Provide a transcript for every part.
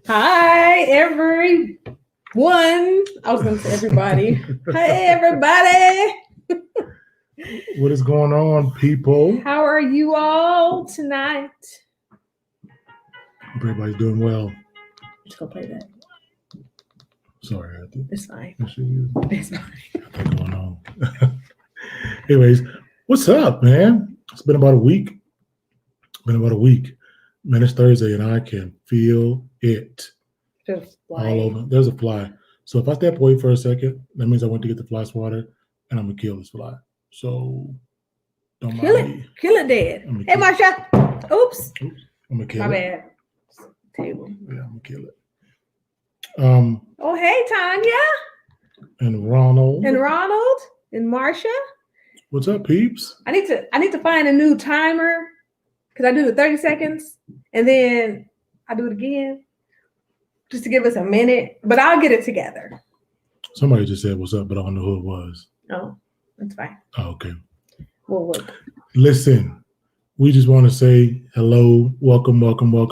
Hi, everyone. I was going to say everybody. Hey, everybody. What is going on, people? How are you all tonight? Hope everybody's doing well. Just go play that. Sorry, I had to. It's fine. It's fine. going on. Anyways, what's up, man? It's been about a week. Man, it's Thursday, and I can feel it all over. There's a fly. So if I step away for a second, that means I went to get the fly swatter, and I'm gonna kill this fly. So don't mind me. Kill it dead. Hey, Marsha. Oops. I'm gonna kill it. My bad. Table. Yeah, I'm gonna kill it. Oh, hey, Tanya. And Ronald. And Marsha. What's up, peeps? I need to find a new timer because I do the 30 seconds and then I do it again just to give us a minute. But I'll get it together. Somebody just said what's up, but I don't know who it was. Oh, that's fine. Oh, okay. We'll look. Listen, we just want to say hello, welcome. We've been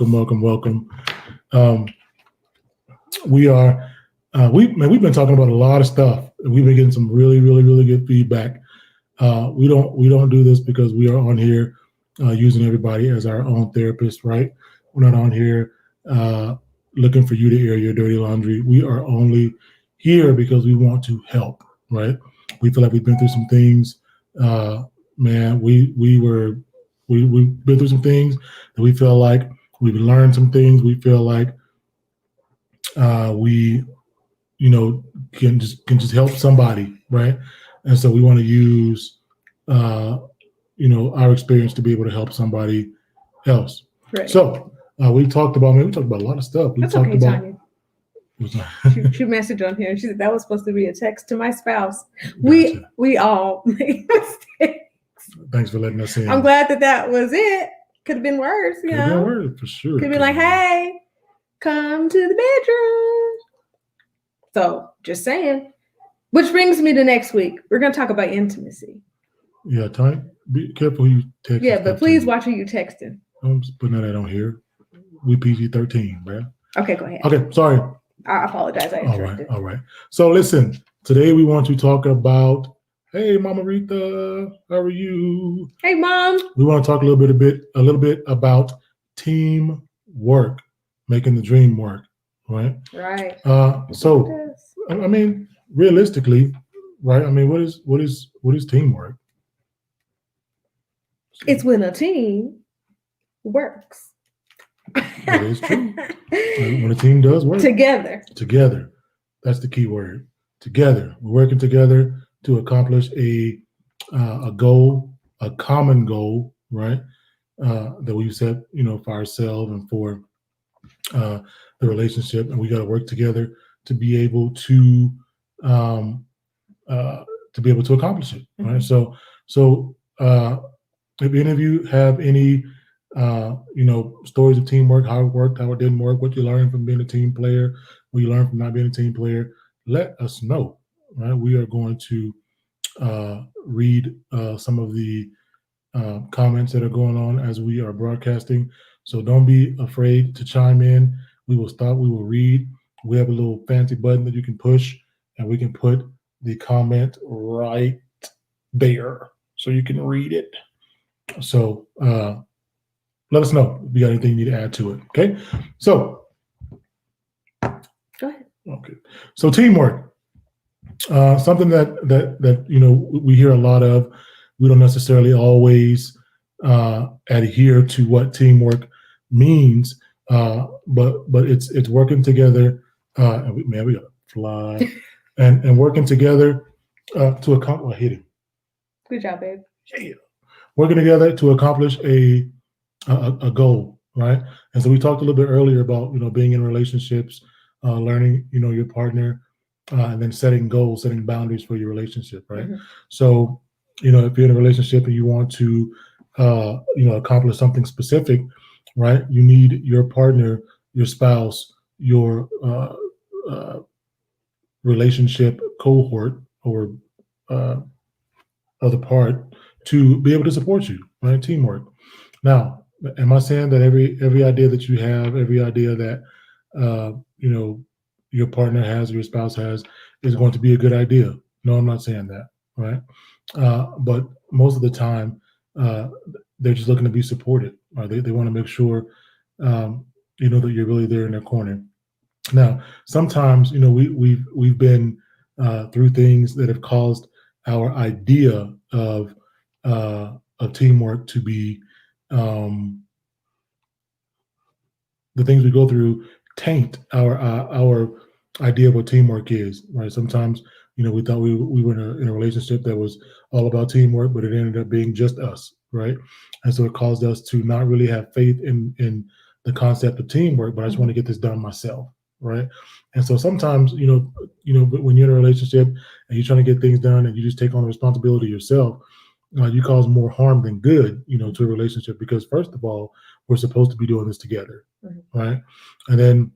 talking about a lot of stuff. We've been getting some really good feedback. We don't do this because we are on here using everybody as our own therapist, right? We're not on here looking for you to air your dirty laundry. We are only here because we want to help, right? We feel like we've been through some things. Man, we've been through some things that we feel like we've learned some things. We feel like we can just help somebody, right? And so we want to use our experience to be able to help somebody else. Right. So we talked about a lot of stuff. She messaged on here and she said that was supposed to be a text to my spouse. Gotcha. We all make mistakes. Thanks for letting us in. I'm glad that was it. Could have been worse, Could have been worse, for sure. Could have been like, hey, come to the bedroom. So just saying. Which brings me to next week. We're going to talk about intimacy. Yeah, Tony, be careful who you text. Yeah, but please watch who you texting. I'm just putting that on here. We PG-13, man. Okay, go ahead. Okay, sorry. I apologize. All right. So listen, today we want to talk about, hey, Mama Rita, how are you? Hey, Mom. We want to talk a little bit about teamwork, making the dream work, right? Right. So, I mean, realistically, right? I mean, what is teamwork? It's when a team works. That is true. When a team does work together, that's the key word. Together, we're working together to accomplish a goal, a common goal, right? That we set, for ourselves and for the relationship, and we got to work together to be able to accomplish it, right? Mm-hmm. So if any of you have any stories of teamwork, how it worked, how it didn't work, what you learned from being a team player, what you learned from not being a team player, let us know, right? We are going to read some of the comments that are going on as we are broadcasting. So don't be afraid to chime in. We will stop. We will read. We have a little fancy button that you can push, and we can put the comment right there so you can read it. So let us know if you got anything you need to add to it. Okay. So go ahead. Okay. So teamwork, something that we hear a lot of. We don't necessarily always adhere to what teamwork means, but it's working together. And we got to fly and working together to accomplish. Hit him. Good job, babe. Yeah. Working together to accomplish a goal, right? And so we talked a little bit earlier about being in relationships, learning your partner, and then setting goals, setting boundaries for your relationship, right? Mm-hmm. So if you're in a relationship and you want to accomplish something specific, right? You need your partner, your spouse, your relationship cohort or other part to be able to support you, right? Teamwork. Now, am I saying that every idea that you have, every idea that your partner has or your spouse has is going to be a good idea. No, I'm not saying that, right? But most of the time, uh, they're just looking to be supported, or they want to make sure, um, that you're really there in their corner. Now, sometimes, we've been through things that have caused our idea of teamwork to be, um, the things we go through taint our idea of what teamwork is, right? Sometimes, we thought we were in a relationship that was all about teamwork, but it ended up being just us, right? And so it caused us to not really have faith in the concept of teamwork. But I just want to get this done myself, right? And so sometimes, but when you're in a relationship and you're trying to get things done and you just take on the responsibility yourself, you cause more harm than good, to a relationship, because first of all, we're supposed to be doing this together, right? And then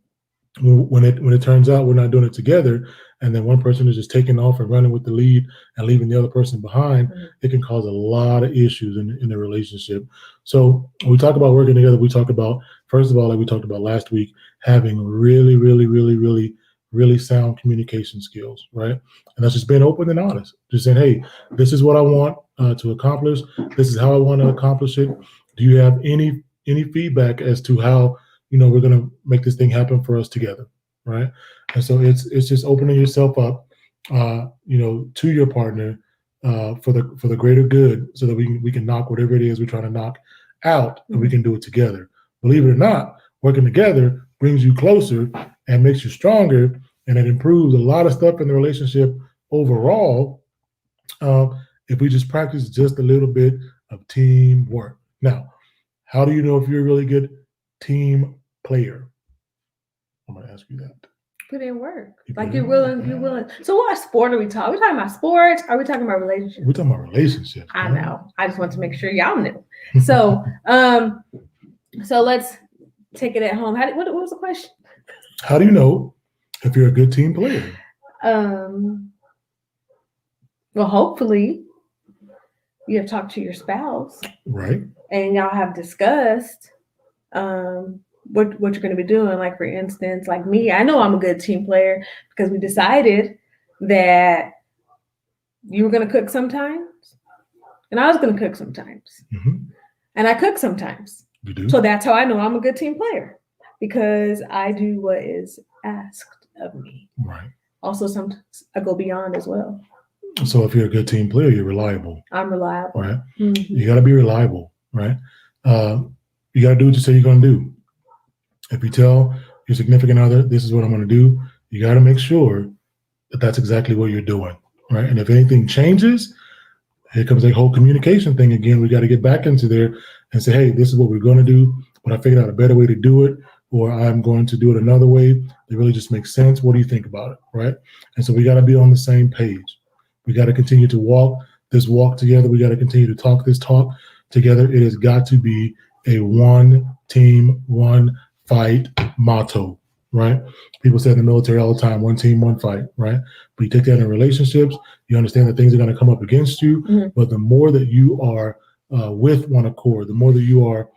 when it turns out we're not doing it together, and then one person is just taking off and running with the lead and leaving the other person behind, it can cause a lot of issues in the relationship. So when we talk about working together, we talk about, first of all, like we talked about last week, having really, really, really, really, really sound communication skills, right? And that's just being open and honest. Just saying, hey, this is what I want to accomplish. This is how I want to accomplish it. Do you have any feedback as to how we're going to make this thing happen for us together, right? And so it's just opening yourself up, to your partner, for the greater good, so that we can knock whatever it is we're trying to knock out, and we can do it together. Believe it or not, working together brings you closer and makes you stronger, and it improves a lot of stuff in the relationship overall. If we just practice just a little bit of teamwork. Now, how do you know if you're a really good team player? I'm going to ask you that. Put in work. Like you're willing. So what sport are we talking? Are we talking about sports? Are we talking about relationships? We're talking about relationships. I know. I just want to make sure y'all knew. So, so let's take it at home. What was the question? How do you know if you're a good team player? Well, hopefully you have talked to your spouse, right? And y'all have discussed what you're going to be doing. Like, for instance, like me, I know I'm a good team player because we decided that you were going to cook sometimes and I was going to cook sometimes. And I cook sometimes. You do? So that's how I know I'm a good team player, because I do what is asked of me. Right. Also, sometimes I go beyond as well. So if you're a good team player, you're reliable. I'm reliable. Right. You got to be reliable, right? You got to do what you say you're going to do. If you tell your significant other, this is what I'm going to do, you got to make sure that that's exactly what you're doing, right? And if anything changes, here comes a whole communication thing again. We got to get back into there and say, hey, this is what we're going to do, but I figured out a better way to do it, or I'm going to do it another way that really just makes sense. What do you think about it, right? And so we got to be on the same page. We got to continue to walk this walk together. We got to continue to talk this talk together. It has got to be a one team, one fight motto, right? People say in the military all the time, one team, one fight, right? But you take that in relationships, you understand that things are going to come up against you, but the more that you are with one accord, the more that you are,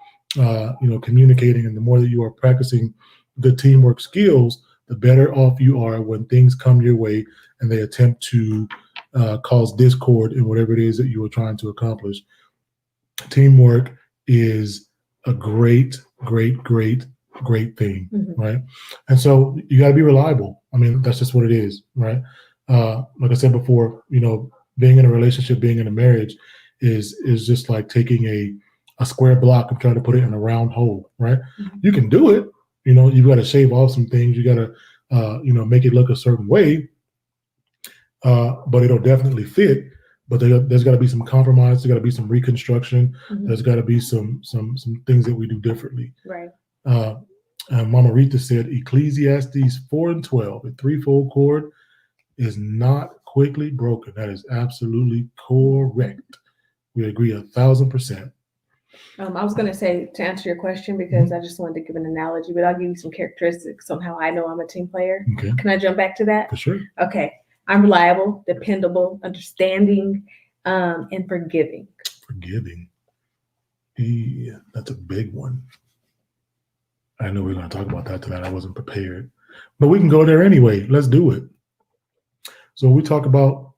communicating, and the more that you are practicing the teamwork skills, the better off you are when things come your way and they attempt to cause discord in whatever it is that you are trying to accomplish. Teamwork is a great thing, right? And so you got to be reliable. I mean, that's just what it is, right? Like I said before, being in a relationship, being in a marriage is just like taking a square block and trying to put it in a round hole, right? You can do it. You've got to shave off some things. You got to, make it look a certain way, but it'll definitely fit. But there's got to be some compromise. There's got to be some reconstruction. There's got to be some things that we do differently. Right. Mama Rita said, Ecclesiastes 4:12, a threefold cord is not quickly broken. That is absolutely correct. We agree 1,000%. I was going to say, to answer your question, because I just wanted to give an analogy, but I'll give you some characteristics on how I know I'm a team player. Okay. Can I jump back to that? For sure. Okay. I'm reliable, dependable, understanding, and forgiving. Forgiving. Yeah, that's a big one. I know we're going to talk about that tonight. I wasn't prepared, but we can go there anyway. Let's do it. So we talk about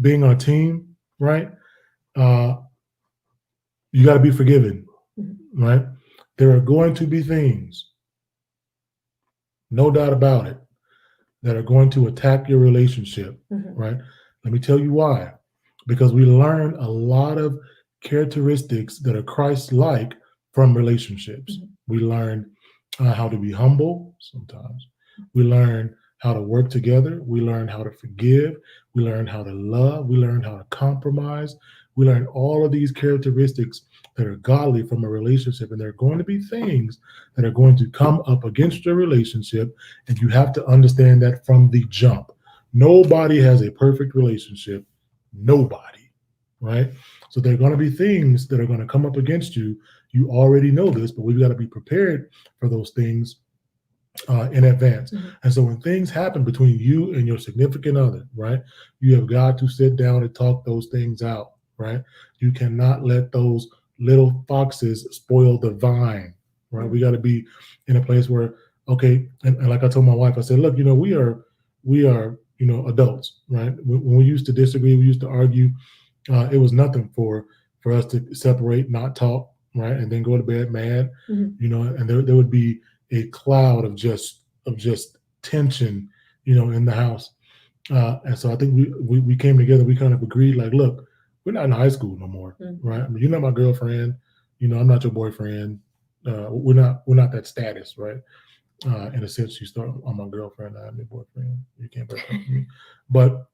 being on a team, right? Uh, you got to be forgiven, right? There are going to be things, no doubt about it, that are going to attack your relationship, right? Let me tell you why. Because we learn a lot of characteristics that are Christ-like from relationships. We learn how to be humble sometimes. We learn how to work together. We learn how to forgive. We learn how to love. We learn how to compromise. We learn all of these characteristics that are godly from a relationship. And there are going to be things that are going to come up against your relationship. And you have to understand that from the jump. Nobody has a perfect relationship. Nobody, right? So there are going to be things that are going to come up against you. You already know this, but we've got to be prepared for those things in advance. And so when things happen between you and your significant other, right, you have got to sit down and talk those things out, right? You cannot let those little foxes spoil the vine, right? We got to be in a place where, okay, and like I told my wife, I said, look, we are, adults, right? When we used to disagree, we used to argue. It was nothing for us to separate, not talk, right, and then go to bed mad, and there would be a cloud of just tension, in the house. And so I think we came together. We kind of agreed, like, look, we're not in high school no more, right? I mean, you're not my girlfriend. I'm not your boyfriend. We're not that status, right? In a sense, you start on my girlfriend, I'm your boyfriend. You can't break up with me. But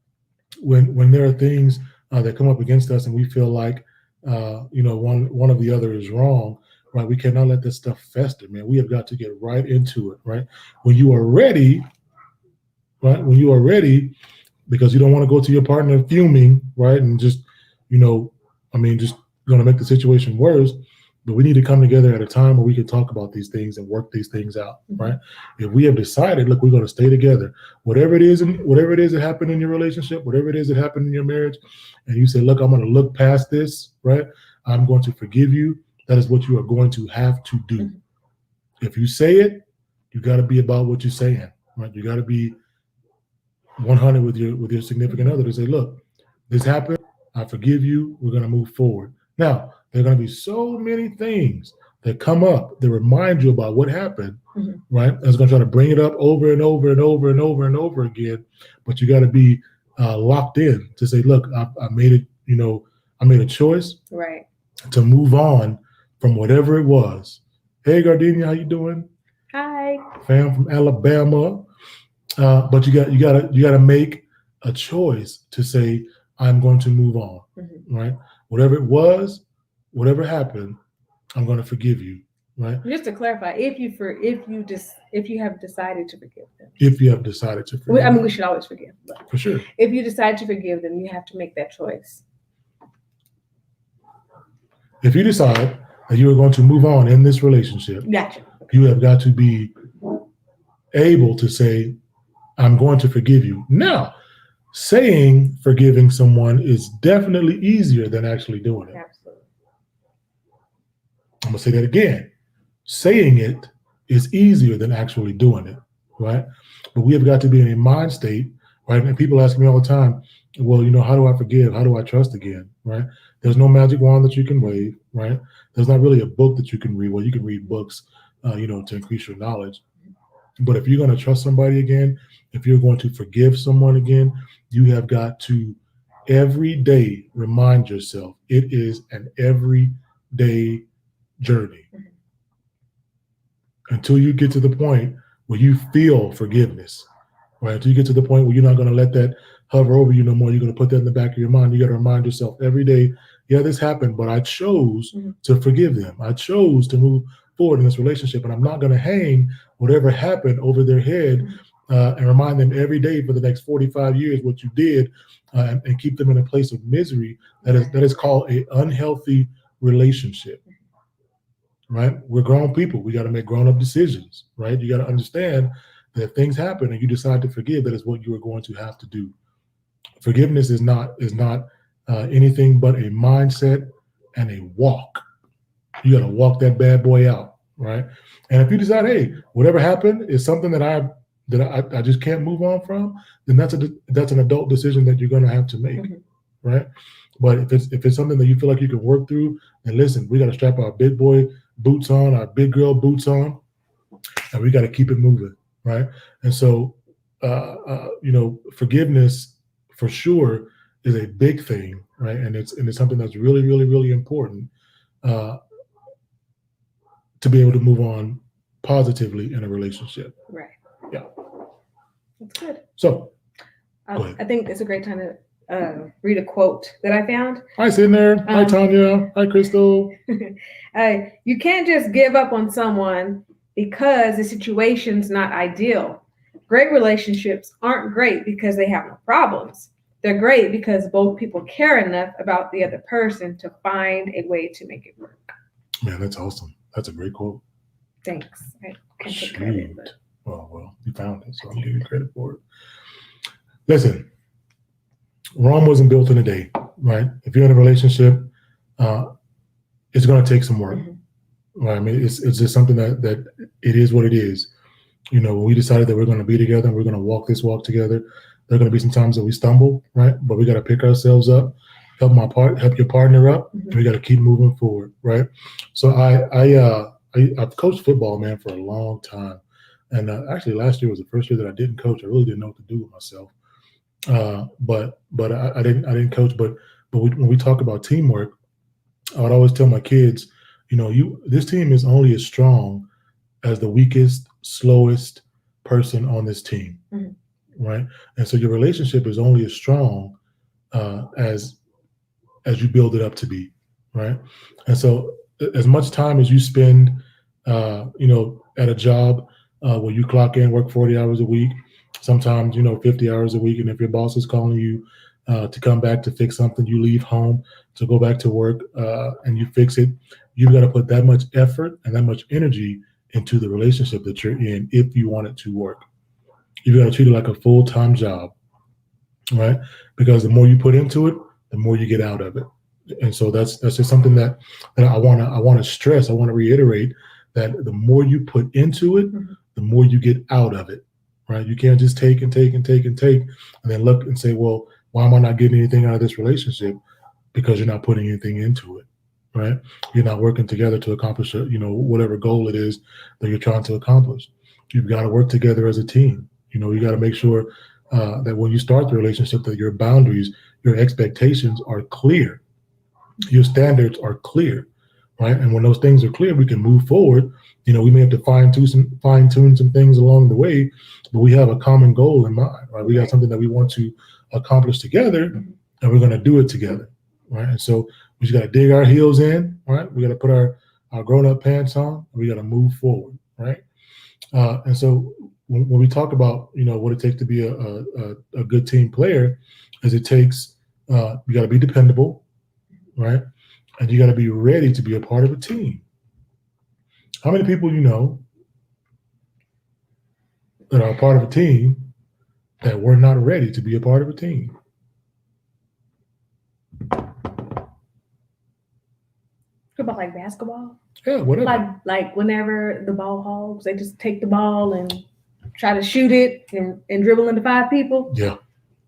when there are things that come up against us, and we feel like one of the other is wrong, right? We cannot let this stuff fester, man. We have got to get right into it, right? When you are ready, right? When you are ready, because you don't want to go to your partner fuming, right? And just, just going to make the situation worse. But we need to come together at a time where we can talk about these things and work these things out, right? If we have decided, look, we're going to stay together, whatever it is that happened in your relationship, whatever it is that happened in your marriage, and you say, look, I'm going to look past this, right? I'm going to forgive you. That is what you are going to have to do. If you say it, you got to be about what you're saying, right? You got to be 100 with your significant other to say, look, this happened. I forgive you. We're going to move forward. Now, there are going to be so many things that come up that remind you about what happened, right? And it's going to try to bring it up over and over and over and over and over again. But you got to be locked in to say, look, I made it, I made a choice, right, to move on from whatever it was. Hey, Gardenia, how you doing? Hi. Fam from Alabama. But you gotta make a choice to say, I'm going to move on, right? Whatever it was, whatever happened, I'm going to forgive you, right? Just to clarify, if you have decided to forgive them. If you have decided to forgive them. We should always forgive. But for sure. If you decide to forgive them, you have to make that choice. If you decide that you are going to move on in this relationship, gotcha. You have got to be able to say, I'm going to forgive you. Now, saying forgiving someone is definitely easier than actually doing it. Absolutely. I'm going to say that again. Saying it is easier than actually doing it, right? But we have got to be in a mind state, right? And people ask me all the time, well, how do I forgive? How do I trust again, right? There's no magic wand that you can wave, right? There's not really a book that you can read. Well, you can read books, to increase your knowledge. But if you're going to trust somebody again, if you're going to forgive someone again, you have got to every day remind yourself it is an everyday journey until you get to the point where you feel forgiveness, right? Until you get to the point where you're not going to let that hover over you no more. You're going to put that in the back of your mind. You got to remind yourself every day, yeah, this happened, but I chose to forgive them. I chose to move forward in this relationship, and I'm not going to hang whatever happened over their head and remind them every day for the next 45 years what you did and keep them in a place of misery that is called an unhealthy relationship. Right? We're grown people. We got to make grown-up decisions, right? You got to understand that if things happen and you decide to forgive, that is what you are going to have to do. Forgiveness is not anything but a mindset and a walk. You got to walk that bad boy out, right? And if you decide, hey, whatever happened is something that I just can't move on from, then that's an adult decision that you're going to have to make, right? But if it's something that you feel like you can work through, then listen, we got to strap our big boy boots on, our big girl boots on, and we got to keep it moving, right? And so, forgiveness for sure is a big thing, right? And it's something that's really, really, really important uh, to be able to move on positively in a relationship. Right. Yeah. That's good. So, I think it's a great time to read a quote that I found. Hi, Sydney. Hi, Tanya. Hi, Crystal. You can't just give up on someone because the situation's not ideal. Great relationships aren't great because they have no problems. They're great because both people care enough about the other person to find a way to make it work. Man, that's awesome. That's a great quote. Thanks. I can't take credit, but... Oh, well, you found it, so I'm giving you credit for it. Listen, Rome wasn't built in a day, right? If you're in a relationship, it's going to take some work. Right? I mean, it's just something that it is what it is. You know, when we decided that we're going to be together and we're going to walk this walk together, there are going to be some times that we stumble, right? But we got to pick ourselves up, help your partner up, and we got to keep moving forward, right? So I've coached football, man, for a long time, and actually last year was the first year that I didn't coach. I really didn't know what to do with myself, but I didn't coach. But when we talk about teamwork, I would always tell my kids, this team is only as strong as the weakest, slowest person on this team, right? And so your relationship is only as strong as you build it up to be, right? And so as much time as you spend, at a job where you clock in, work 40 hours a week, sometimes 50 hours a week, and if your boss is calling you to come back to fix something, you leave home to go back to work and you fix it. You've got to put that much effort and that much energy into the relationship that you're in if you want it to work. You've got to treat it like a full-time job, right? Because the more you put into it, the more you get out of it. And so that's just something that I want to stress. I want to reiterate that the more you put into it, the more you get out of it, right? You can't just take and take and take and take and then look and say, well, why am I not getting anything out of this relationship? Because you're not putting anything into it, right? You're not working together to accomplish, whatever goal it is that you're trying to accomplish. You've got to work together as a team. You got to make sure that when you start the relationship, that your boundaries, your expectations are clear. Your standards are clear, right? And when those things are clear, we can move forward. We may have to fine tune some things along the way, but we have a common goal in mind, right? We got something that we want to accomplish together, and we're going to do it together, right? And so we just got to dig our heels in, right? We got to put our grown-up pants on, and we got to move forward, right? And so when we talk about, what it takes to be a good team player, is it takes, you got to be dependable, right? And you got to be ready to be a part of a team. How many people that are a part of a team that were not ready to be a part of a team? What about like basketball? Yeah, whatever. Like whenever the ball hogs, they just take the ball and try to shoot it and dribble into 5 people. Yeah.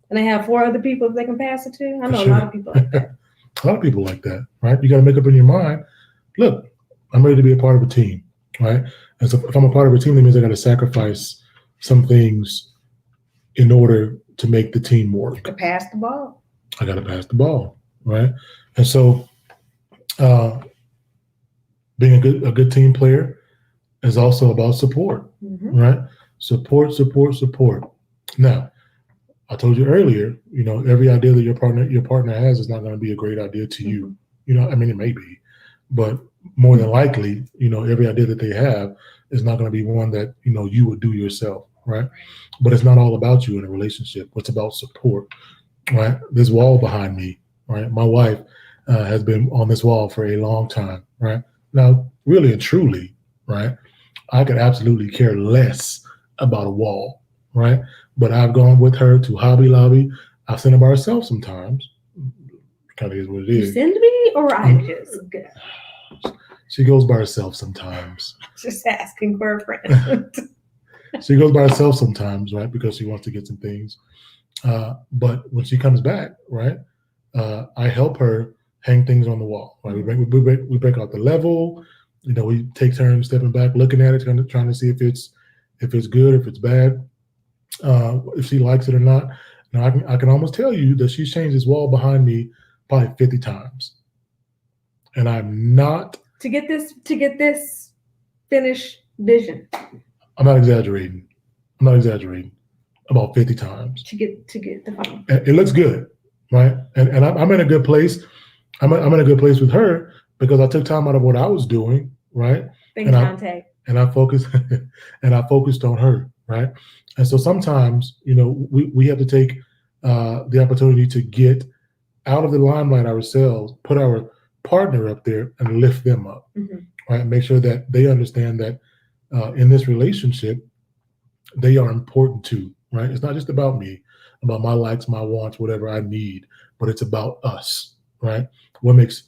And they have 4 other people they can pass it to. I know a lot of people like that. A lot of people like that, right? You got to make up in your mind, look, I'm ready to be a part of a team, right? And so if I'm a part of a team, that means I got to sacrifice some things in order to make the team work. To pass the ball. I got to pass the ball, right? And so being a good team player is also about support, right? Support. Now, I told you earlier, every idea that your partner has is not going to be a great idea to you. I mean, it may be, but more than likely, every idea that they have is not going to be one that, you would do yourself, right? But it's not all about you in a relationship. It's about support, right? This wall behind me, right? My wife has been on this wall for a long time, right? Now, really and truly, right? I could absolutely care less about a wall, right? But I've gone with her to Hobby Lobby. I've sent her by herself sometimes. Kind of is what it is. You send me or I just go? She goes by herself sometimes. Just asking for a friend. She goes by herself sometimes, right? Because she wants to get some things. But when she comes back, right, I help her hang things on the wall. Right, we break out the level. You know, we take turns stepping back, looking at it, trying to see if it's good, if it's bad, if she likes it or not. Now I can almost tell you that she's changed this wall behind me probably 50 times, and I'm not to get this finished vision. I'm not exaggerating. I'm not exaggerating. About 50 times. To get the phone. It looks good, right? And I'm in a good place. I'm in a good place with her because I took time out of what I was doing, right? Thank Dante. And I focused and I focused on her, right? And so sometimes, you know, we have to take the opportunity to get out of the limelight ourselves, put our partner up there, and lift them up, right? Make sure that they understand that in this relationship, they are important too, right? It's not just about me, about my likes, my wants, whatever I need, but it's about us, right? What makes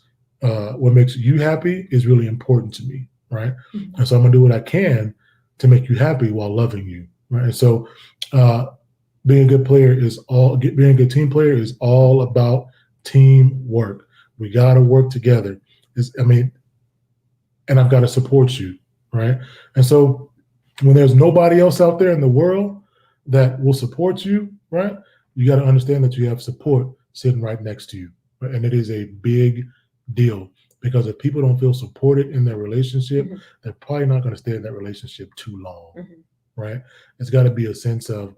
you happy is really important to me, right? And so I'm gonna do what I can to make you happy while loving you, right? And so being a good team player is all about teamwork. We got to work together. And I've got to support you, right? And so when there's nobody else out there in the world that will support you, right? You got to understand that you have support sitting right next to you, right? And it is a big deal because if people don't feel supported in their relationship, they're probably not going to stay in that relationship too long, right? It's got to be a sense of,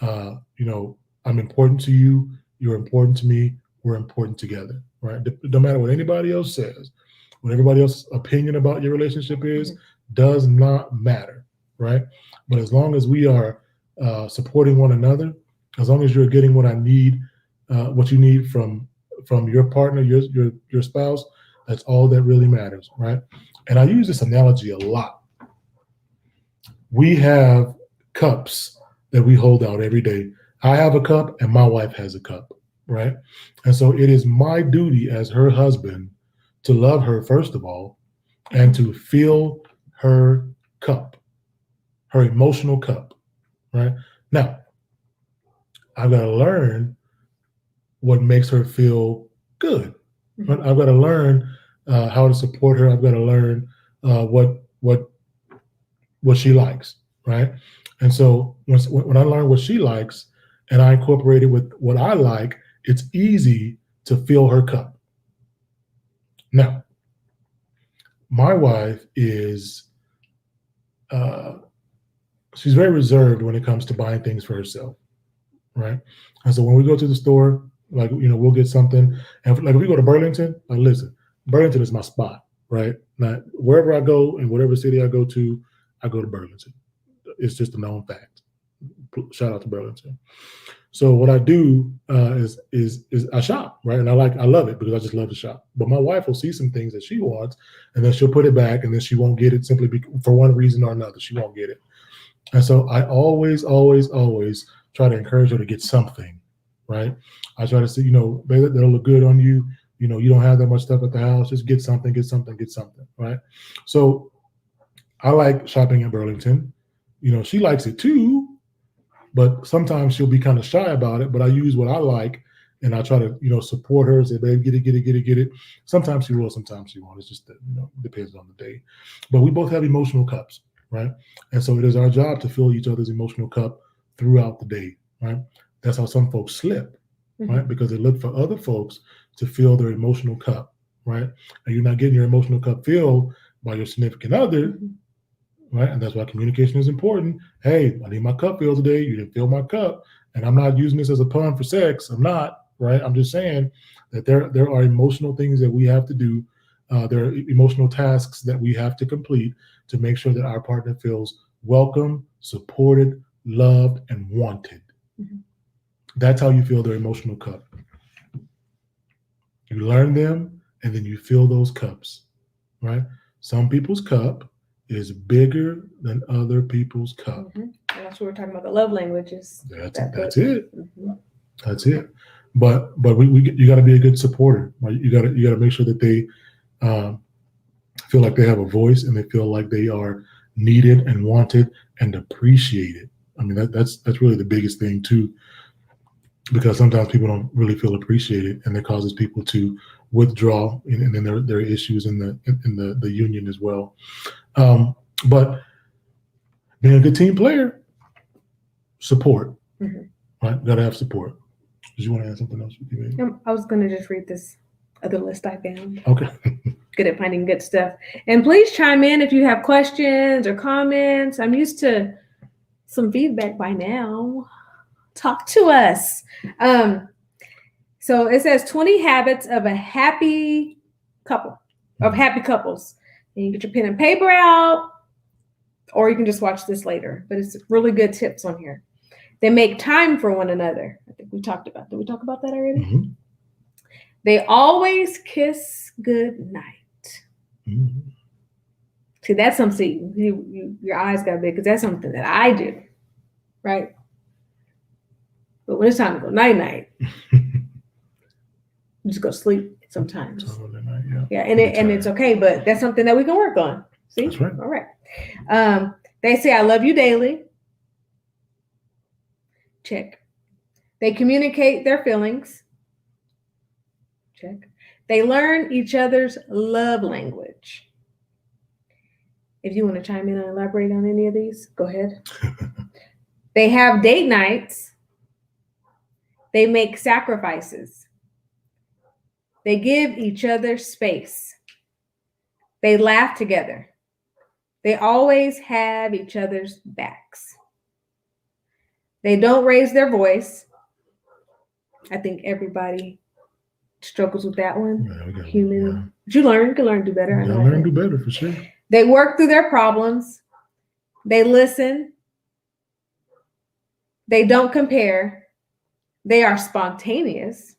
you know, I'm important to you, you're important to me, we're important together, right? No matter what anybody else says, what everybody else's opinion about your relationship is, does not matter, right? But as long as we are supporting one another, as long as you're getting what you need from your partner, your spouse, that's all that really matters, right? And I use this analogy a lot. We have cups that we hold out every day. I have a cup and my wife has a cup, right? And so it is my duty as her husband to love her, first of all, and to fill her cup, her emotional cup, right? Now, I've got to learn what makes her feel good. Right? I've got to learn how to support her. I've got to learn what she likes, right? And so when I learn what she likes and I incorporate it with what I like, it's easy to fill her cup. Now, my wife is she's very reserved when it comes to buying things for herself, right? And so when we go to the store, like, you know, we'll get something, and like if we go to Burlington, like, listen, Burlington is my spot, right? Now, wherever I go in whatever city I go to Burlington. It's just a known fact. Shout out to Burlington. So what I do is I shop, right? And I love it because I just love to shop. But my wife will see some things that she wants, and then she'll put it back, and then she won't get it simply for one reason or another. She won't get it. And so I always try to encourage her to get something, right? I try to say, you know, baby, that'll look good on you. You know, you don't have that much stuff at the house. Just get something, right? So I like shopping in Burlington. You know, she likes it too, but sometimes she'll be kind of shy about it. But I use what I like, and I try to, you know, support her. Say, babe, get it. Sometimes she will, sometimes she won't. It's just that, you know, depends on the day. But we both have emotional cups, right? And so it is our job to fill each other's emotional cup throughout the day, right? That's how some folks slip, right? Because they look for other folks to fill their emotional cup, right? And you're not getting your emotional cup filled by your significant other. Right. And that's why communication is important. Hey, I need my cup filled today. You didn't fill my cup. And I'm not using this as a pun for sex. I'm not, right? I'm just saying that there are emotional things that we have to do. There are emotional tasks that we have to complete to make sure that our partner feels welcome, supported, loved, and wanted. That's how you fill their emotional cup. You learn them, and then you fill those cups, right? Some people's cup is bigger than other people's cup. And that's what we're talking about, the love languages. That's it. That's it. But you got to be a good supporter. Right? You got to make sure that they feel like they have a voice and they feel like they are needed and wanted and appreciated. I mean, that's really the biggest thing too, because sometimes people don't really feel appreciated, and it causes people to withdraw, and then there are issues in the union as well. But being a good team player, support, Mhm. right? Got to have support. Did you want to add something else? I was going to just read this other list I found. Okay. Good at finding good stuff. And please chime in if you have questions or comments. I'm used to some feedback by now. Talk to us. So it says 20 habits of a happy couple, of happy couples. And you get your pen and paper out, or you can just watch this later. But it's really good tips on here. They make time for one another. I think we talked about. Did we talk about that already? Mm-hmm. They always kiss good night. Mm-hmm. See, that's something your eyes got big, because that's something that I do, right? But when it's time to go night, you just go sleep sometimes. Yeah, and it's okay, but that's something that we can work on. See, that's right. All right. They say I love you daily. Check. They communicate their feelings. Check. They learn each other's love language. If you want to chime in and elaborate on any of these, go ahead. They have date nights. They make sacrifices. They give each other space. They laugh together. They always have each other's backs. They don't raise their voice. I think everybody struggles with that one. Yeah, Human. Yeah. But you can learn to do better. You learn to do better for sure. They work through their problems. They listen. They don't compare. They are spontaneous.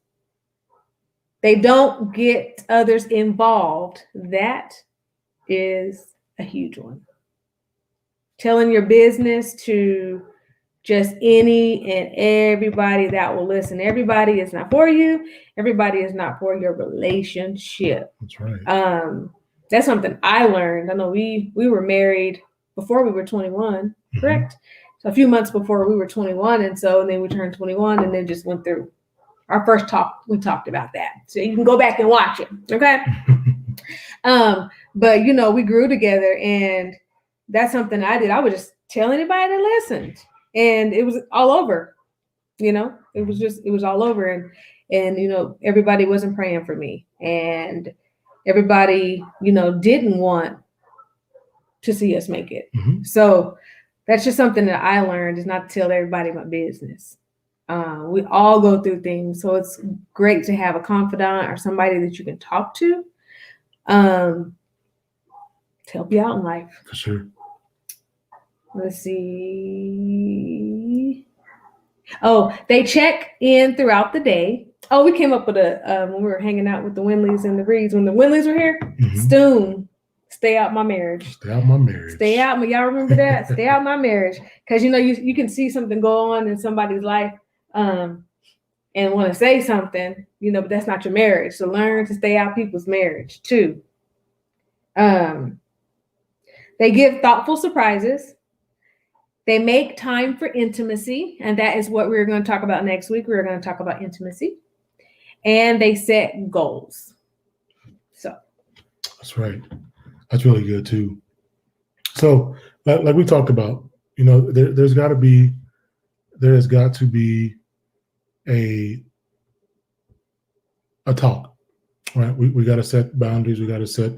They don't get others involved. That is a huge one. Telling your business to just any and everybody that will listen. Everybody is not for you. Everybody is not for your relationship. That's right. That's something I learned. I know we were married before we were 21, correct? Mm-hmm. So a few months before we were 21, and then we turned 21, and then just went through our first talk. We talked about that, so you can go back and watch it. Okay. But we grew together, and that's something I did. I would just tell anybody that listened, and it was all over. It was all over, and everybody wasn't praying for me, and everybody didn't want to see us make it. Mm-hmm. So that's just something that I learned, is not to tell everybody my business. We all go through things, so it's great to have a confidant or somebody that you can talk to help you out in life. For sure. Let's see. Oh, they check in throughout the day. Oh, we came up with when we were hanging out with the Winleys and the Reeds. When the Winleys were here, Stoon, stay out my marriage. Stay out my marriage. Stay out. Y'all remember that? Stay out my marriage. Because, you can see something go on in somebody's life and want to say something, but that's not your marriage. So learn to stay out people's marriage too. They give thoughtful surprises. They make time for intimacy, and that is what we're going to talk about next week. We're going to talk about intimacy. And they set goals. So that's right. That's really good too. So, like we talked about, there's got to be a talk, right? We got to set boundaries. We got to set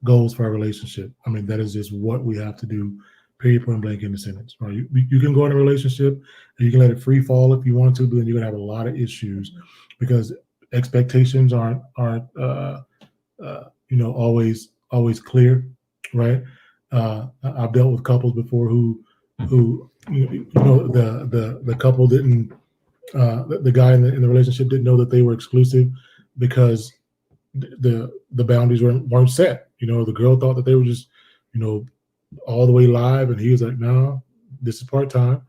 goals for our relationship. I mean, that is just what we have to do. Period, point blank in the sentence. Right? You can go in a relationship and you can let it free fall if you want to, but then you're gonna have a lot of issues because expectations aren't always clear, right? I've dealt with couples before who the couple didn't the guy in the relationship didn't know that they were exclusive because the boundaries weren't set. The girl thought that they were just all the way live, and he was like, no, this is part-time.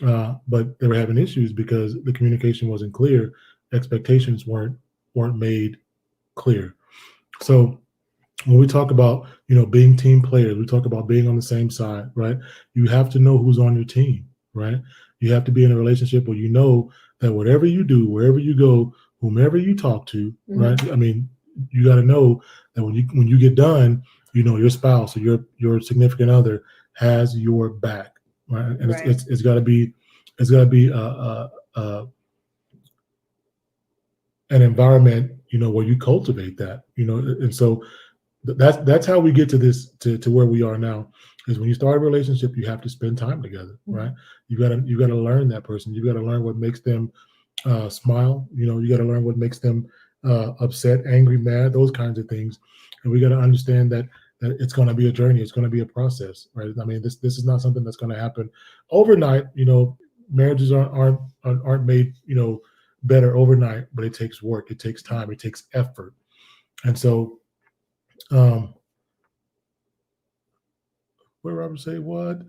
But they were having issues because the communication wasn't clear. Expectations weren't made clear. So when we talk about being team players, we talk about being on the same side, right? You have to know who's on your team, right? You have to be in a relationship where you know that whatever you do, wherever you go, whomever you talk to, right? I mean, you got to know that when you get done, your spouse or your significant other has your back, right? And Right. it's got to be uh, an environment where you cultivate that, and so that's how we get to this to where we are now. Is when you start a relationship, you have to spend time together, right? You got to learn that person. You got to learn what makes them smile. You got to learn what makes them upset, angry, mad, those kinds of things. And we got to understand that it's going to be a journey. It's going to be a process, right? I mean, this is not something that's going to happen overnight. Marriages aren't made better overnight, but it takes work. It takes time. It takes effort. And so, um, what did Robert say? What?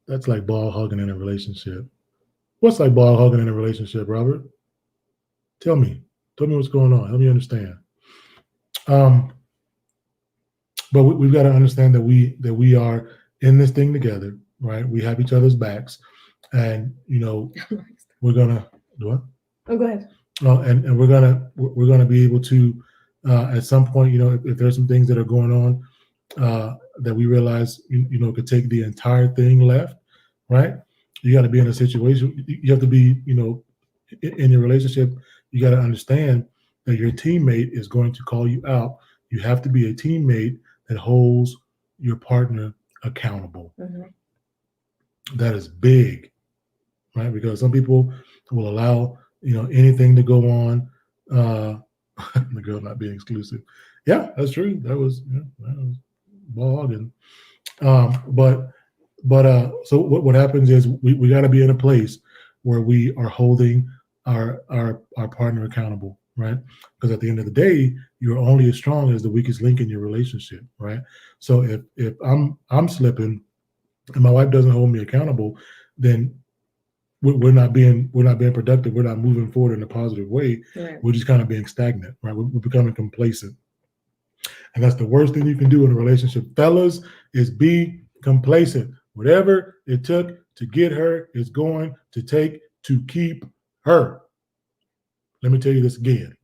That's like ball hugging in a relationship. What's like ball hugging in a relationship, Robert? Tell me. Tell me what's going on. Help me understand. Um, but we've got to understand that we are in this thing together, right? We have each other's backs, and we're gonna do what? Oh, go ahead. And we're gonna be able to at some point, if there's some things that are going on that we realize could take the entire thing left, right? You got to be in a situation. You have to be in your relationship. You got to understand that your teammate is going to call you out. You have to be a teammate that holds your partner accountable. That is big, right? Because some people will allow anything to go on. The girl not being exclusive. Yeah, that's true. That was ball and so what happens is we got to be in a place where we are holding our partner accountable, right? Because at the end of the day, you're only as strong as the weakest link in your relationship, right? So if I'm slipping and my wife doesn't hold me accountable, then we're not being productive. We're not moving forward in a positive way. Right. We're just kind of being stagnant, right? We're becoming complacent. And that's the worst thing you can do in a relationship, fellas, is be complacent. Whatever it took to get her is going to take to keep her. Let me tell you this again.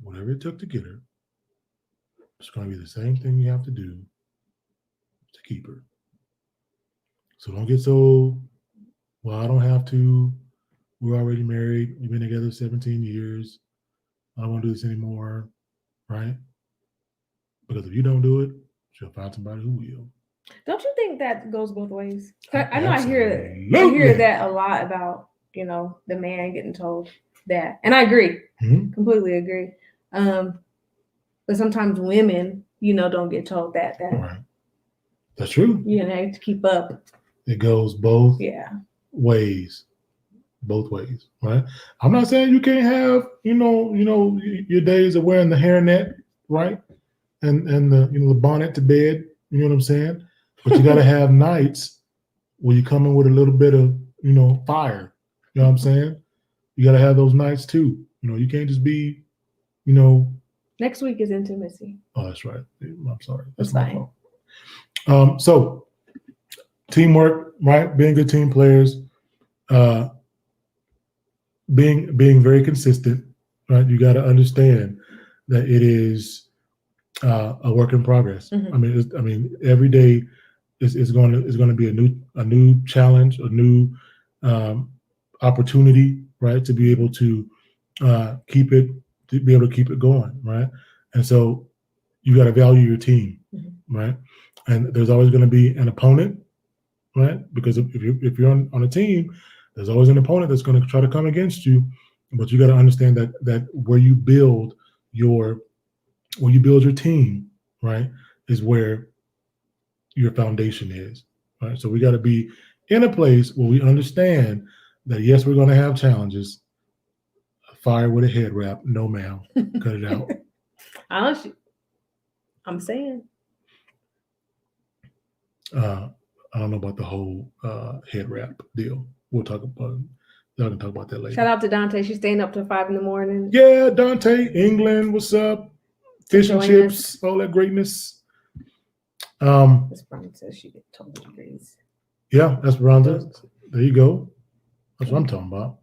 Whatever it took to get her, it's going to be the same thing you have to do to keep her. So don't get so, well, I don't have to. We're already married. We've been together 17 years. I don't want to do this anymore, right? Because if you don't do it, she'll find somebody who will. Don't you think that goes both ways? I know Absolutely. I hear that a lot about the man getting told that, and I agree, completely agree. But sometimes women, don't get told that Right. That's true. you have to keep up. It goes both Yeah. ways. Both ways, right? I'm not saying you can't have, your days of wearing the hairnet, right? And the bonnet to bed, you know what I'm saying? But you gotta have nights where you come in with a little bit of, fire. You know what I'm saying? You gotta have those nights too. You can't just be, Next week is intimacy. Oh, that's right. I'm sorry. That's my fine. fault. So teamwork, right? Being good team players, being very consistent, right? You got to understand that it is a work in progress. I mean, every day is going to be a new challenge, a new opportunity, right? To be able to keep it going, right? And so you got to value your team, right? And there's always going to be an opponent, right? Because if you're on a team, there's always an opponent that's going to try to come against you. But you got to understand that where you build your team, right, is where your foundation is, right? So we got to be in a place where we understand that yes, we're going to have challenges. Fire with a head wrap, no ma'am, cut it out. Honestly, I'm saying. I don't know about the whole head wrap deal. We'll talk about. Y'all can talk about that later. Shout out to Dante. She's staying up till 5 a.m. Yeah, Dante, England, what's up? fish and chips, all that greatness. Miss Brown says she totally agrees. Yeah, Esperanza. There you go. That's what I'm talking about.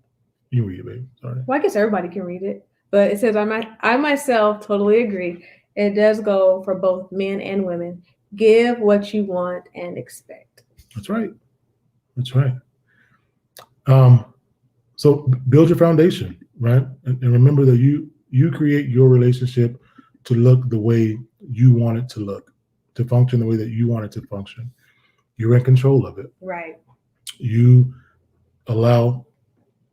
You read it, babe. Sorry. Well, I guess everybody can read it, but it says I myself totally agree. It does go for both men and women. Give what you want and expect. That's right. That's right. So build your foundation, right? And remember that you create your relationship to look the way you want it to look, to function the way that you want it to function. You're in control of it. Right. You allow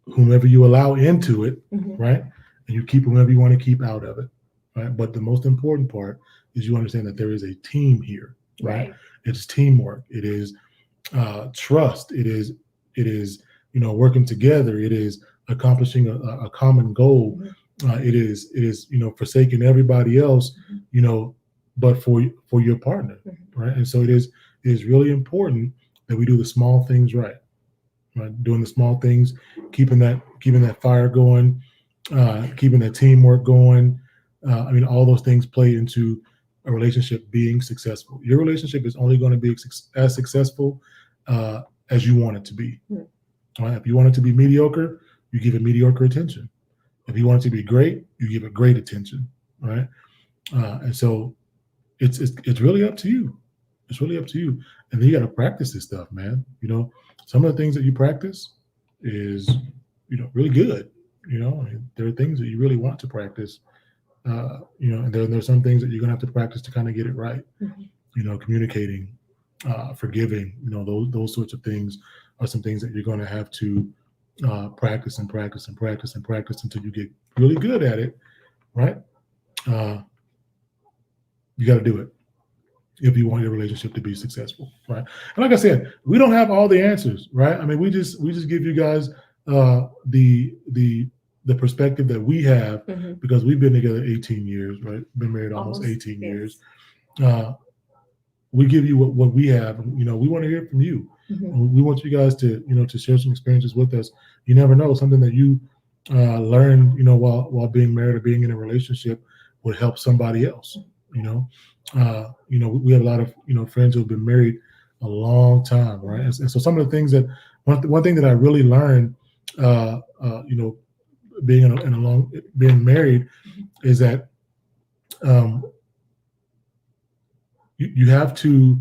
whomever you allow into it, right? And you keep whomever you want to keep out of it, right? But the most important part is you understand that there is a team here, right? It's teamwork. It is trust. It is working together. It is accomplishing a common goal. It is forsaking everybody else, but for your partner, right? And so it is really important that we do the small things right. Doing the small things, keeping that fire going, keeping that teamwork going. All those things play into a relationship being successful. Your relationship is only going to be as successful as you want it to be. Right? If you want it to be mediocre, you give it mediocre attention. If you want it to be great, you give it great attention. Right? And so it's really up to you. It's really up to you. And then you got to practice this stuff, man. Some of the things that you practice is, really good. There are things that you really want to practice. And there's some things that you're going to have to practice to kind of get it right. Communicating, forgiving, those sorts of things are some things that you're going to have to practice and practice and practice and practice until you get really good at it, right? You got to do it if you want your relationship to be successful, right? And like I said, we don't have all the answers, right? We just give you guys the perspective that we have because we've been together 18 years, right? Been married almost 18 years. We give you what we have, and we want to hear from you. We want you guys to to share some experiences with us. You never know, something that you learn while being married or being in a relationship would help somebody else. We have a lot of friends who have been married a long time, right? And so some of the things that one thing that I really learned, being married, is that you have to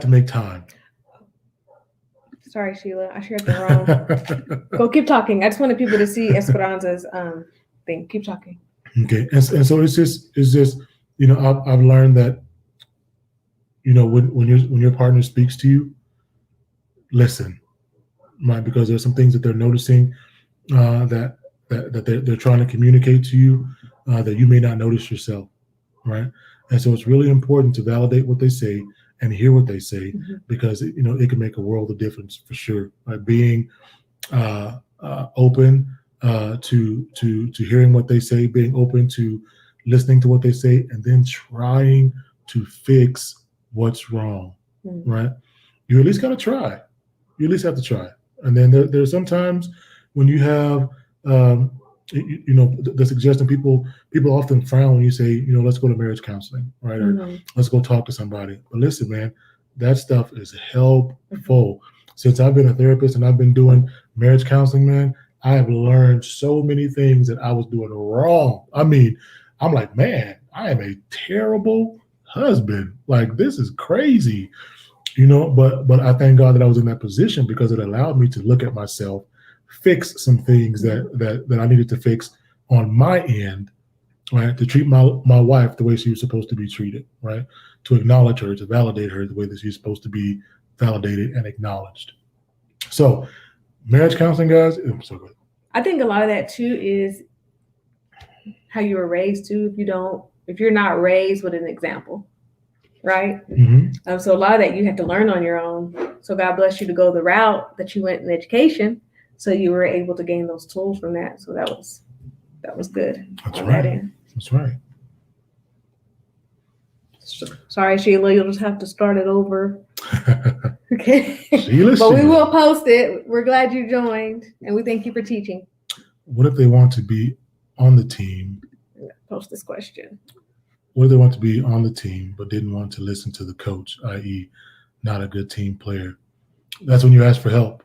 make time. Sorry, Sheila, I shared the wrong. Go keep talking. I just wanted people to see Esperanza's thing. Keep talking. Okay, and so it's just I've learned that when your partner speaks to you, listen, right? Because there's some things that they're noticing that they're trying to communicate to you that you may not notice yourself, right? And so it's really important to validate what they say and hear what they say because it can make a world of difference for sure. Right? Being open to hearing what they say, being open to listening to what they say, and then trying to fix what's wrong, right? You at least got to try. You at least have to try. And then there's sometimes when you have, the suggestion people often frown when you say, let's go to marriage counseling, right? Or let's go talk to somebody. But listen, man, that stuff is helpful. Since I've been a therapist and I've been doing marriage counseling, man, I have learned so many things that I was doing wrong. I'm like, man, I am a terrible husband. Like, this is crazy, but I thank God that I was in that position because it allowed me to look at myself, fix some things that I needed to fix on my end, right? To treat my wife the way she was supposed to be treated, right? To acknowledge her, to validate her the way that she's supposed to be validated and acknowledged. So marriage counseling, guys, is so good. I think a lot of that too is how you were raised too. If you're not raised with an example, right? So a lot of that you had to learn on your own. So God bless you to go the route that you went in education, so you were able to gain those tools from that. So that was good. That's right. That's right. Sorry, Sheila, you'll just have to start it over. Okay. Sheila. We will post it. We're glad you joined, and we thank you for teaching. What if they want to be on the team post this question? What if they want to be on the team but didn't want to listen to the coach, i.e., not a good team player? That's when you ask for help.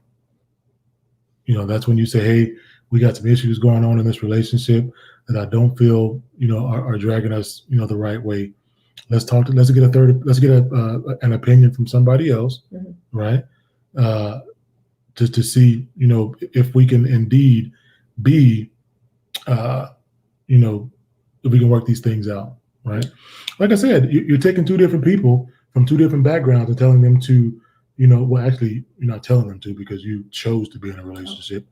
That's when you say, hey, we got some issues going on in this relationship that I don't feel, are dragging us, the right way. Let's get an opinion from somebody else, right? Uh, just to see, if we can indeed be, uh, you know, if we can work these things out, right? Like I said, you're taking two different people from two different backgrounds and telling them to, well, actually, you're not telling them to because you chose to be in a relationship.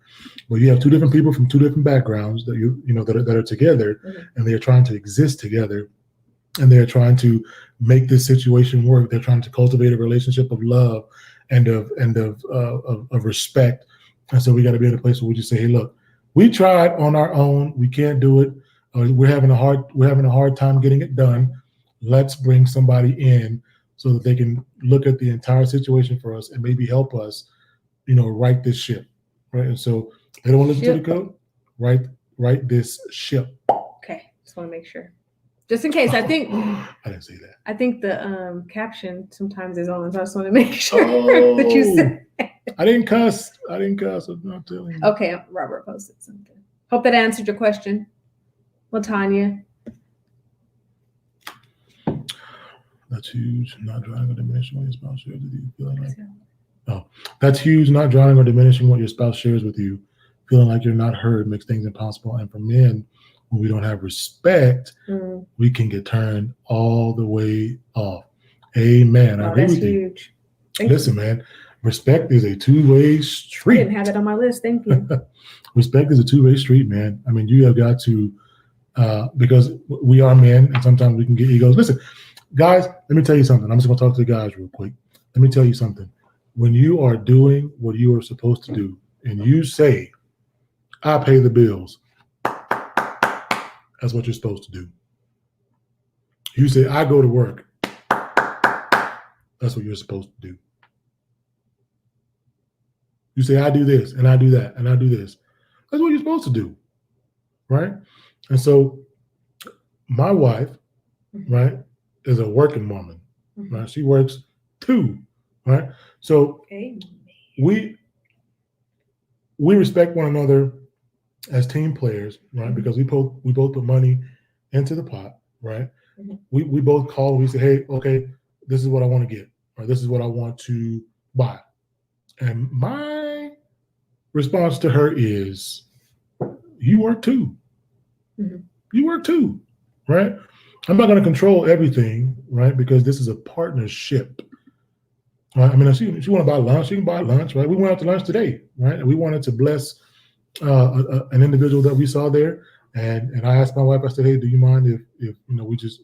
But you have two different people from two different backgrounds that that are together, and they're trying to exist together, and they're trying to make this situation work. They're trying to cultivate a relationship of love and of respect. And so we got to be at a place where we just say, hey, look, we tried on our own. We can't do it. We're having a hard time getting it done. Let's bring somebody in so that they can look at the entire situation for us and maybe help us, right this ship, right? And so they don't want to listen to the code. Right this ship. Okay, just want to make sure. Just in case, I think I didn't say that. I think the caption sometimes is on, so I just want to make sure that you said. I didn't cuss. I'm not telling you. Okay, Robert posted something. Hope that answered your question. Well, Tanya. That's huge. Not drowning or diminishing what your spouse shares with you. Feeling like that's huge. Not drowning or diminishing what your spouse shares with you. Feeling like you're not heard makes things impossible. And for men, when we don't have respect, we can get turned all the way off. Amen. I agree with huge. you. Listen, man, respect is a two-way street. I didn't have it on my list. Thank you. Respect is a two-way street, man. I mean, you have got to, because we are men, and sometimes we can get egos. Listen, guys, let me tell you something. I'm just going to talk to the guys real quick. Let me tell you something. When you are doing what you are supposed to do, and you say, I pay the bills, that's what you're supposed to do. You say, I go to work, that's what you're supposed to do. You say, I do this, and I do that, and I do this. That's what you're supposed to do, right? And so my wife, right, is a working woman, right? She works too, right? So we respect one another as team players, right? Because we both put money into the pot, right? We both call and we say, hey, okay, this is what I want to get, or this is what I want to buy. And my response to her is, you work too. You work too, right? I'm not going to control everything, right? Because this is a partnership. Right? I mean, if she want to buy lunch, she can buy lunch, right? We went out to lunch today, right? And we wanted to bless an individual that we saw there. And I asked my wife, I said, hey, do you mind if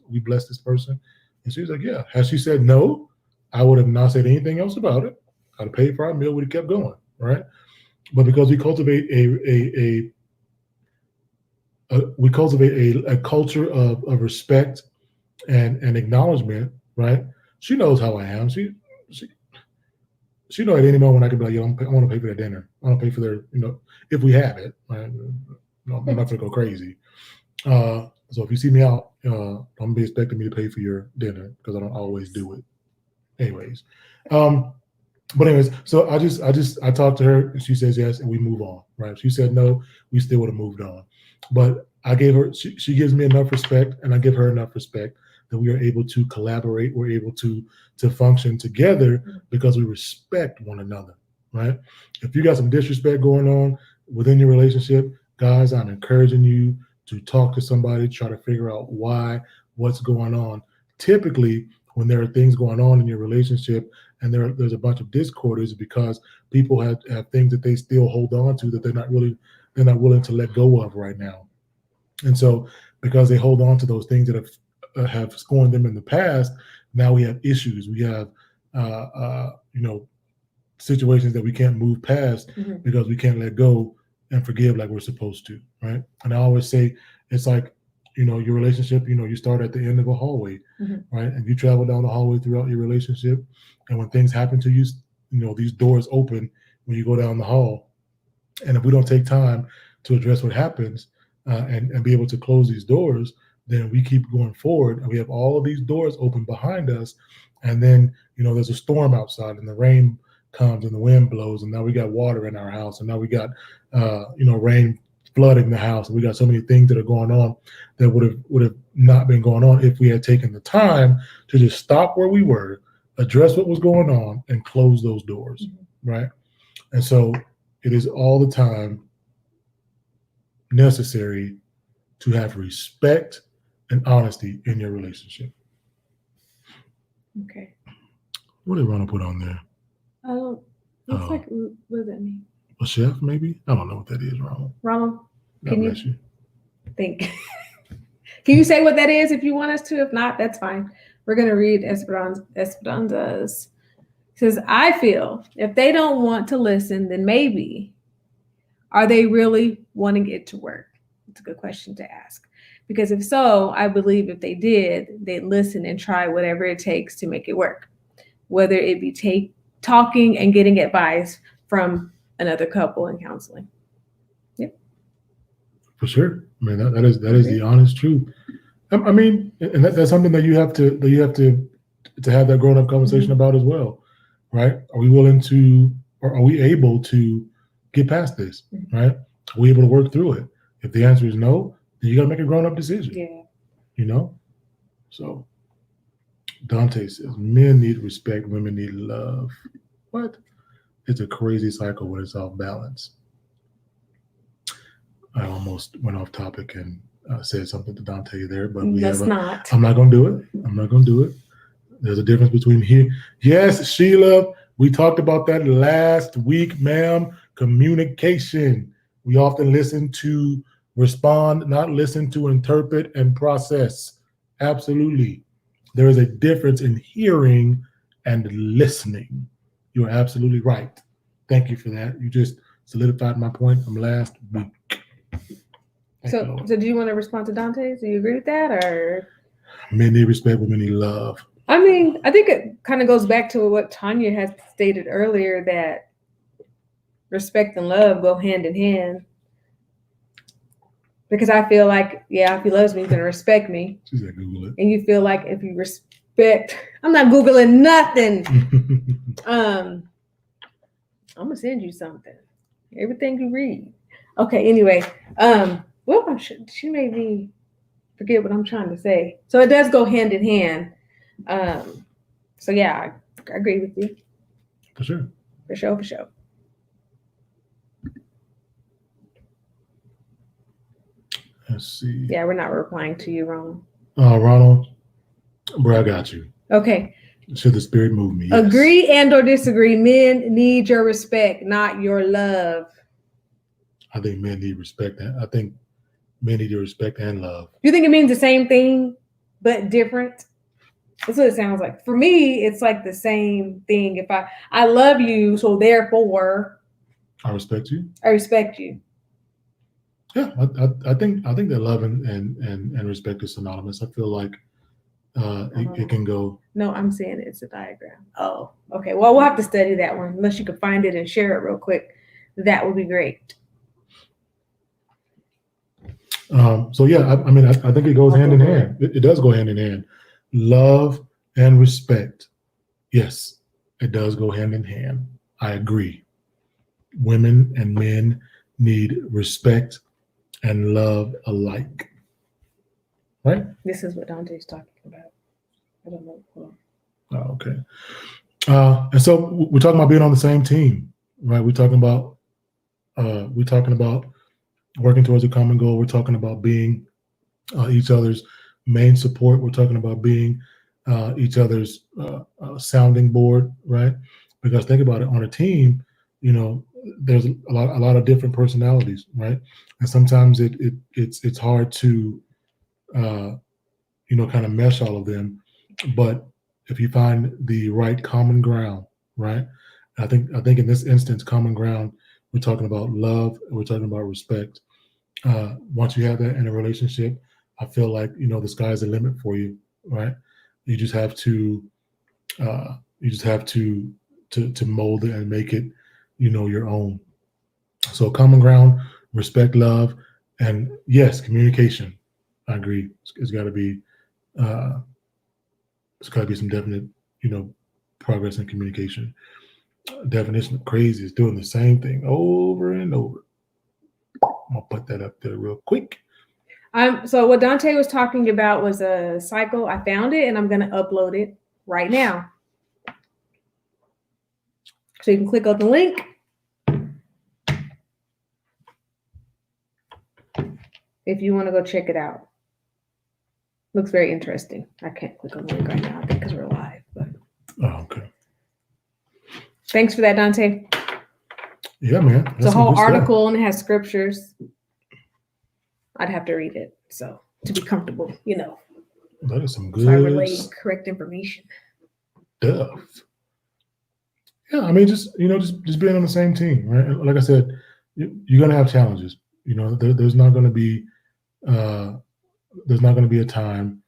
we bless this person? And she was like, yeah. Had she said no, I would have not said anything else about it. I'd have paid for our meal, we'd have kept going, right? But because we cultivate a culture of respect and acknowledgement, right? She knows how I am. She know at any moment I could be like, yo, I want to pay for their dinner. I want to pay for their, if we have it, right? I'm not going to go crazy. So if you see me out, don't be expecting me to pay for your dinner because I don't always do it. Anyways, but anyways, so I talked to her and she says yes, and we move on, right? If she said no, we still would have moved on. But I gave her, she gives me enough respect, and I give her enough respect that we are able to collaborate. We're able to function together because we respect one another, right? If you got some disrespect going on within your relationship, guys, I'm encouraging you to talk to somebody, try to figure out what's going on. Typically, when there are things going on in your relationship and there's a bunch of discord, is because people have things that they still hold on to that they're not willing to let go of right now. And so because they hold on to those things that have scorned them in the past, now we have issues. We have situations that we can't move past because we can't let go and forgive like we're supposed to, right? And I always say it's like, your relationship, you start at the end of a hallway, right? And you travel down the hallway throughout your relationship. And when things happen to you, these doors open when you go down the hall. And if we don't take time to address what happens and be able to close these doors, then we keep going forward and we have all of these doors open behind us. And then, there's a storm outside and the rain comes and the wind blows and now we got water in our house and now we got, rain flooding the house. And we got so many things that are going on that would have not been going on if we had taken the time to just stop where we were, address what was going on, and close those doors, right? And so it is all the time necessary to have respect and honesty in your relationship. Okay. What did Ronald put on there? Looks like, what does that mean? A chef, maybe? I don't know what that is, Ronald. Ronald, God bless you. Think. Can you say what that is if you want us to? If not, that's fine. We're going to read Esperanza's. It says, I feel if they don't want to listen, then maybe are they really wanting it to work? It's a good question to ask. Because if so, I believe if they did, they'd listen and try whatever it takes to make it work. Whether it be talking and getting advice from another couple and counseling. Yep. For sure. I mean, that is the honest truth. I mean, and that's something that you have to have that grown up conversation about as well, right? Are we willing to, or are we able to get past this, right? Are we able to work through it? If the answer is no, then you got to make a grown up decision. Yeah. So Dante says men need respect, women need love. What? It's a crazy cycle when it's off balance. I almost went off topic and said something to Dante there, but I'm not going to do it. I'm not going to do it. There's a difference between here. Yes, Sheila, we talked about that last week, ma'am. Communication. We often listen to respond, not listen to interpret and process. Absolutely. There is a difference in hearing and listening. You're absolutely right. Thank you for that. You just solidified my point from last week. So do you want to respond to Dante? Do you agree with that, or? Men need respect, women need love. I mean, I think it kind of goes back to what Tanya has stated earlier, that respect and love go hand in hand. Because I feel like, if he loves me, he's going to respect me. She said Google it. And you feel like if you respect, I'm not Googling nothing. I'm going to send you something. Everything you read. Okay, anyway. She made me forget what I'm trying to say. So it does go hand in hand. So yeah, I agree with you. For sure. For sure. Let's see. Yeah, we're not replying to you, Ronald. Ronald, bro, I got you. Okay. Should the spirit move me? Yes. Agree and or disagree. Men need your respect, not your love. I think men need respect. I think men need your respect and love. Do you think it means the same thing, but different? That's what it sounds like. For me, it's like the same thing. If I love you, so therefore I respect you. I respect you. Yeah, I think that love and respect is synonymous. I feel like it can go. No, I'm saying it's a diagram. Oh, okay. Well, we'll have to study that one. Unless you can find it and share it real quick. That would be great. So yeah, I mean, I think it goes hand in hand. It does go hand in hand. Love and respect. Yes, it does go hand in hand. I agree. Women and men need respect and love alike. Right? This is what Dante's talking about. I don't know. Oh, okay. And so we're talking about being on the same team, right? We're talking about working towards a common goal. We're talking about being each other's main support. We're talking about being each other's sounding board, right? Because think about it, on a team, there's a lot of different personalities, right? And sometimes it's hard to kind of mesh all of them. But if you find the right common ground, right? I think in this instance, common ground, we're talking about love, we're talking about respect. Once you have that in a relationship, I feel like the sky's the limit for you, right? You just have to to mold it and make it your own. So common ground, respect, love, and yes, communication. I agree. It's got to be some definite, progress in communication. Definition of crazy is doing the same thing over and over. I'm gonna put that up there real quick. So what Dante was talking about was a cycle. I found it and I'm going to upload it right now. So you can click on the link. If you want to go check it out. Looks very interesting. I can't click on the link right now because we're live. But Okay. Thanks for that, Dante. Yeah, man. It's a whole article and it has scriptures. I'd have to read it. So to be comfortable, That is some good so I relay correct information. Stuff. Yeah, I mean, just being on the same team, right? Like I said, you're gonna have challenges. There's not gonna be a time,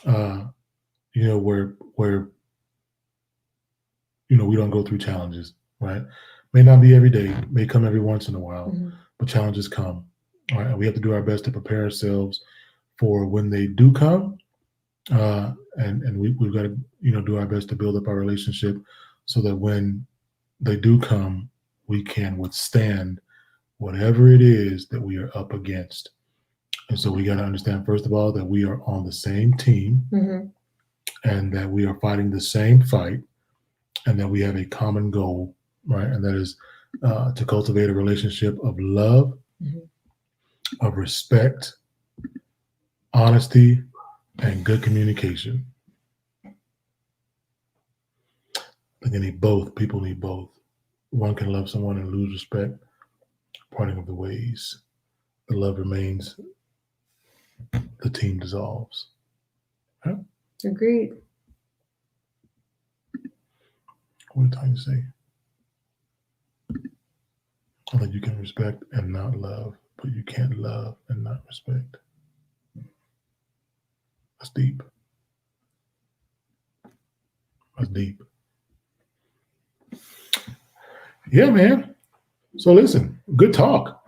where we don't go through challenges, right? May not be every day, may come every once in a while, but challenges come. All right, and we have to do our best to prepare ourselves for when they do come, and we've got to do our best to build up our relationship so that when they do come, we can withstand whatever it is that we are up against. And so we got to understand, first of all, that we are on the same team, and that we are fighting the same fight, and that we have a common goal, right? And that is to cultivate a relationship of love, of respect, honesty, and good communication. I think people need both. One can love someone and lose respect. Parting of the ways. The love remains. The team dissolves. Huh? Agreed. What are you trying to say? I think you can respect and not love, but you can't love and not respect. That's deep. That's deep. Yeah, man. So listen, good talk.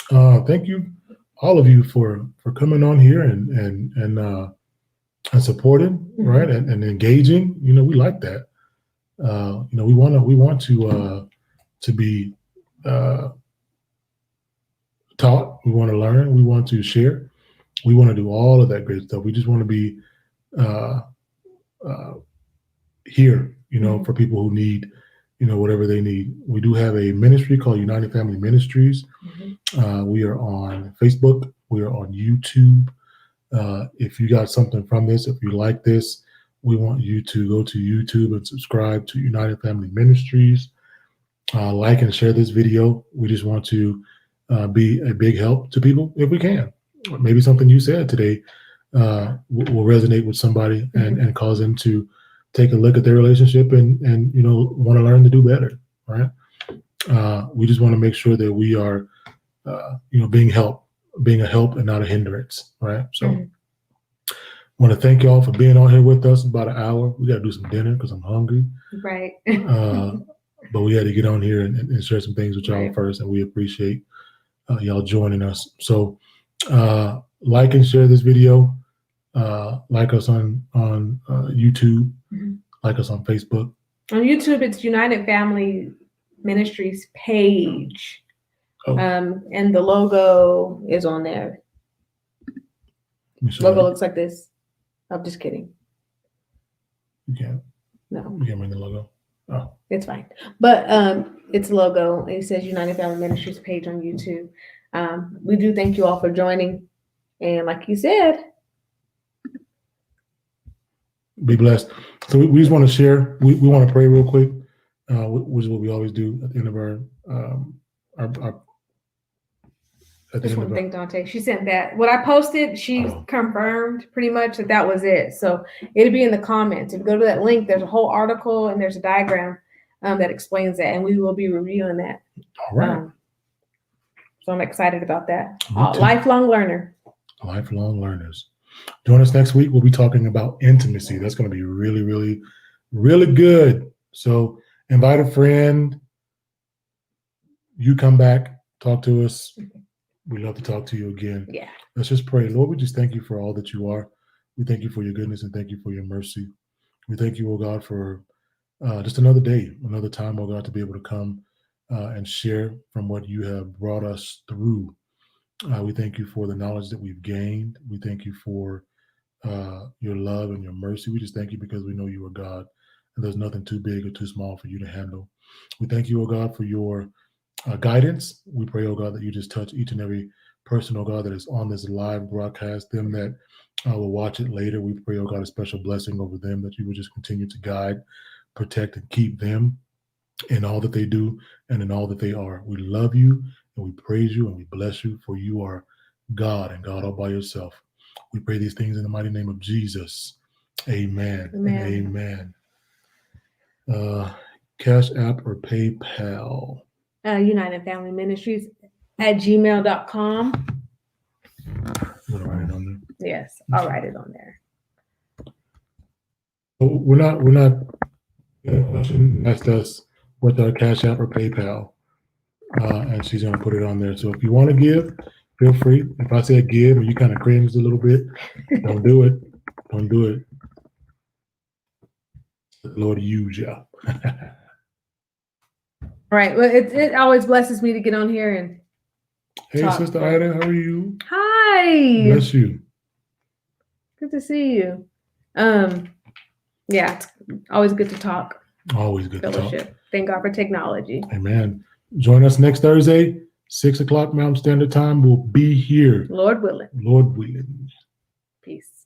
Thank you, all of you, for coming on here and supporting, right, and engaging. We like that. We want to be taught. We want to learn. We want to share. We want to do all of that great stuff. We just want to be here, for people who need, whatever they need. We do have a ministry called United Family Ministries. We are on Facebook. We are on YouTube. If you got something from this, if you like this, we want you to go to YouTube and subscribe to United Family Ministries. Like and share this video. We just want to be a big help to people if we can. Maybe something you said today will resonate with somebody and cause them to take a look at their relationship and want to learn to do better, right? We just want to make sure that we are being a help and not a hindrance, right? So I want to thank y'all for being on here with us about an hour. We got to do some dinner because I'm hungry. Right. But we had to get on here and share some things with y'all first, and we appreciate y'all joining us. So like and share this video. Like us on YouTube. Like us on Facebook. On YouTube, it's United Family Ministries page. And the logo is on there. Logo looks like this. I'm just kidding. You can't. No. You can't bring the logo. Oh. It's fine. But it's a logo. It says United Family Ministries page on YouTube. We do thank you all for joining. And like you said, be blessed. So we just want to share. We want to pray real quick, which is what we always do at the end of our I just want to thank Dante. She sent that. What I posted, she confirmed pretty much that was it. So it'll be in the comments. If you go to that link, there's a whole article and there's a diagram that explains that, and we will be reviewing that. All right. So I'm excited about that. Lifelong learner. Lifelong learners. Join us next week. We'll be talking about intimacy. That's going to be really, really, really good. So invite a friend. You come back, talk to us. We love to talk to you again. Yeah. Let's just pray. Lord, we just thank you for all that you are. We thank you for your goodness and thank you for your mercy. We thank you, oh God, for just another day, another time, oh God, to be able to come and share from what you have brought us through. We thank you for the knowledge that we've gained. We thank you for your love and your mercy. We just thank you because we know you are God and there's nothing too big or too small for you to handle. We thank you, oh God, for your guidance. We pray, oh God, that you just touch each and every person, oh God, that is on this live broadcast, them that will watch it later. We pray, oh God, a special blessing over them, that you would just continue to guide, protect, and keep them in all that they do and in all that they are. We love you and we praise you and we bless you, for you are God and God all by yourself. We pray these things in the mighty name of Jesus. Amen and Amen. amen. Cash App or PayPal? United Family Ministries at gmail.com. I'm gonna write it on there. Yes, I'll write it on there. We're not question asked us with our Cash App or PayPal, and she's gonna put it on there. So if you want to give, feel free. If I say give and you kind of cringe a little bit, don't do it. Don't do it. The Lord use you. Right. Well, it always blesses me to get on here and Hey, talk. Sister Ida, how are you? Hi. Bless you. Good to see you. Yeah, it's always good to talk. Always good to talk. Fellowship. Thank God for technology. Amen. Join us next Thursday, 6 o'clock Mountain Standard Time. We'll be here. Lord willing. Lord willing. Peace.